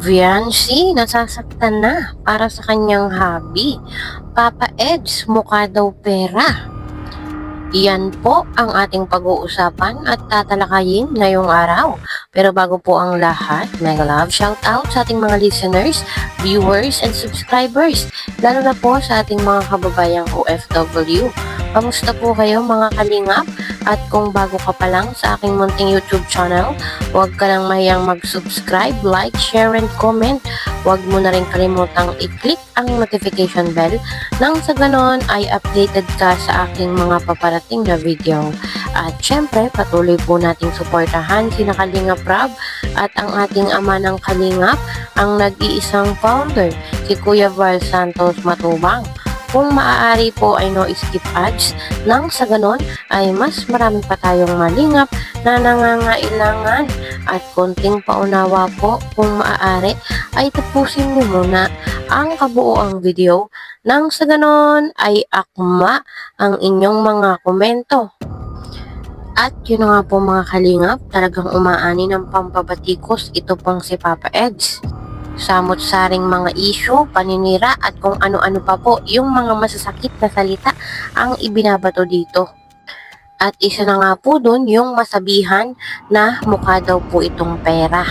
Viancy, nasasaktan na para sa kanyang hobby. Papa Eds, mukha daw pera. Yan po ang ating pag-uusapan at tatalakayin ngayong araw. Pero bago po ang lahat, mega love shout out sa ating mga listeners, viewers, and subscribers. Lalo na po sa ating mga kababayang OFW. Kamusta po kayo mga kalingap? At kung bago ka pa lang sa aking munting YouTube channel, huwag ka lang mahiyang mag-subscribe, like, share, and comment. Huwag mo na rin kalimutang i-click ang notification bell nang sa ganon ay updated ka sa aking mga paparating na video. At syempre, patuloy po nating suportahan sina Kalingap Rob at ang ating ama ng Kalingap, ang nag-iisang founder, si Kuya Val Santos Matubang. Kung maaari po ay no skip ads nang sa ganon ay mas marami pa tayong malingap na nangangailangan at konting paunawa po kung maaari ay tapusin niyo muna ang kabuoang video nang sa ganon ay akma ang inyong mga komento. At yun nga po mga kalingap, talagang umaani ng pampabatikos ito pong si Papa Eds. Samot-saring mga issue, paninira at kung ano-ano pa po yung mga masasakit na salita ang ibinabato dito. At isa na nga po dun yung masabihan na mukha daw po itong pera.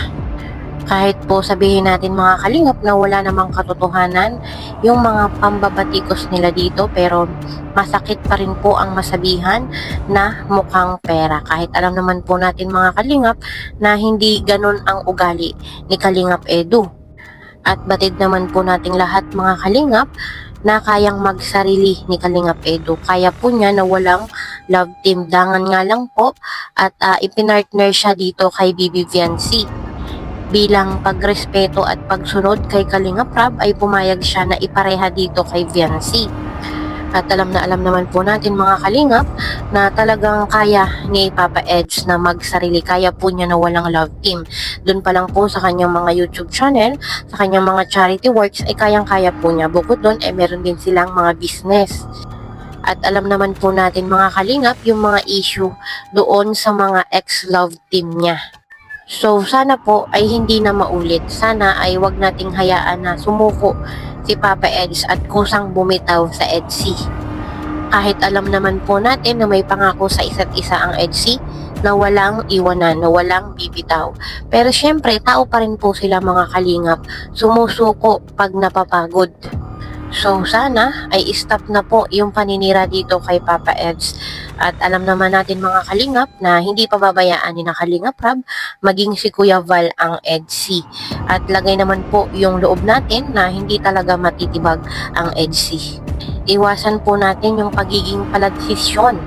Kahit po sabihin natin mga kalingap na wala namang katotohanan yung mga pambabatikos nila dito, pero masakit pa rin po ang masabihan na mukhang pera. Kahit alam naman po natin mga kalingap na hindi ganun ang ugali ni Kalingap Edu. At batid naman po nating lahat mga kalingap na kayang magsarili ni Kalingap Edu. Kaya po niya na walang love team. Dangan nga lang po at ipinartner siya dito kay Bibi Viancy. Bilang pagrespeto at pagsunod kay Kalingap Rob ay pumayag siya na ipareha dito kay Viancy. At alam na alam naman po natin mga kalingap na talagang kaya ni Papa Eds na magsarili. Kaya po niya na walang love team. Doon pa lang po sa kanyang mga YouTube channel, sa kanyang mga charity works ay kayang-kaya po niya. Bukod doon ay meron din silang mga business. At alam naman po natin mga kalingap yung mga issue doon sa mga ex-love team niya. So sana po ay hindi na maulit. Sana ay wag nating hayaan na sumuko si Papa Eds at kusang bumitaw sa EDSI. Kahit alam naman po natin na may pangako sa isa't isa ang EDSI na walang iwanan, na walang bibitaw. Pero syempre, tao pa rin po sila mga kalingap, sumusuko pag napapagod. So sana ay stop na po yung paninira dito kay Papa Eds. At alam naman natin mga kalingap na hindi pa babayaan ni na Kalingap Rob maging si Kuya Val ang EDSI. At lagay naman po yung loob natin na hindi talaga matitibag ang EDSI. Iwasan po natin yung pagiging paladsisyon.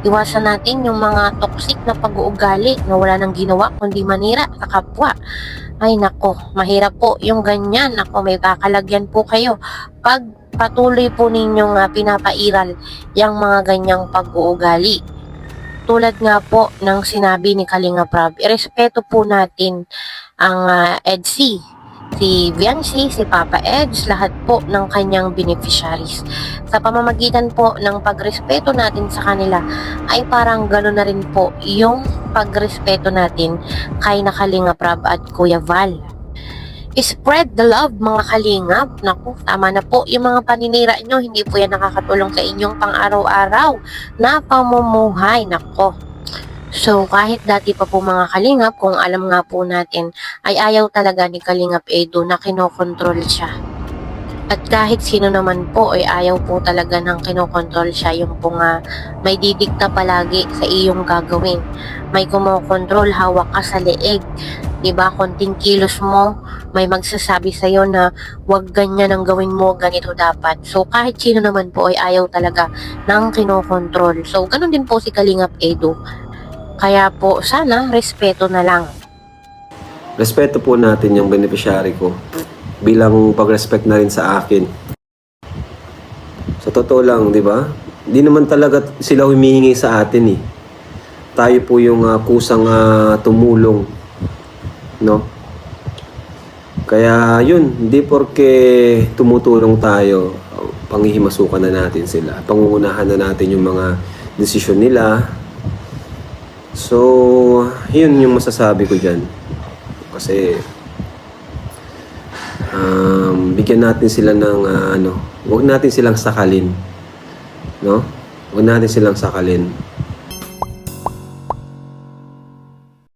Iwasan natin yung mga toxic na pag-uugali na wala nang ginawa kundi manira sa kapwa. Ay nako, mahirap po yung ganyan. Nako, may kakalagyan po kayo pag patuloy po ninyong pinapairal yung mga ganyang pag-uugali. Tulad nga po ng sinabi ni Kalingap Rob, irespeto po natin ang EDSI, si Viancy, si Papa Eds, lahat po ng kanyang beneficiaries. Sa pamamagitan po ng pagrespeto natin sa kanila ay parang gano'n na rin po yung pagrespeto natin kay na Kalingap Rob at Kuya Val. Spread the love mga kalingap. Naku, tama na po yung mga paninira nyo. Hindi po yan nakakatulong sa inyong pang-araw-araw na pamumuhay. Nako. So kahit dati pa po mga kalingap, kung alam nga po natin, ay ayaw talaga ni Kalingap Edu na kinokontrol siya. At kahit sino naman po ay ayaw po talaga ng kinokontrol siya, yung po nga may didikta palagi sa iyong gagawin. May kumokontrol, hawak ka sa leeg. Diba, konting kilos mo, may magsasabi sa'yo na wag ganyan ang gawin mo, ganito dapat. So kahit sino naman po ay ayaw talaga ng kinokontrol. So ganun din po si Kalingap Edu. Kaya po sana respeto na lang. Respeto po natin yung beneficiary ko bilang pag-respect na rin sa akin. Sa totoo lang, di ba? Di naman talaga sila humihingi sa atin eh. Tayo po yung kusang tumulong, no? Kaya yun, hindi porke tumutulong tayo, panghihimasukan na natin sila. Pangungunahan na natin yung mga desisyon nila. So, yun yung masasabi ko dyan. Kasi, bigyan natin sila ng, huwag natin silang sakalin. No? Huwag natin silang sakalin.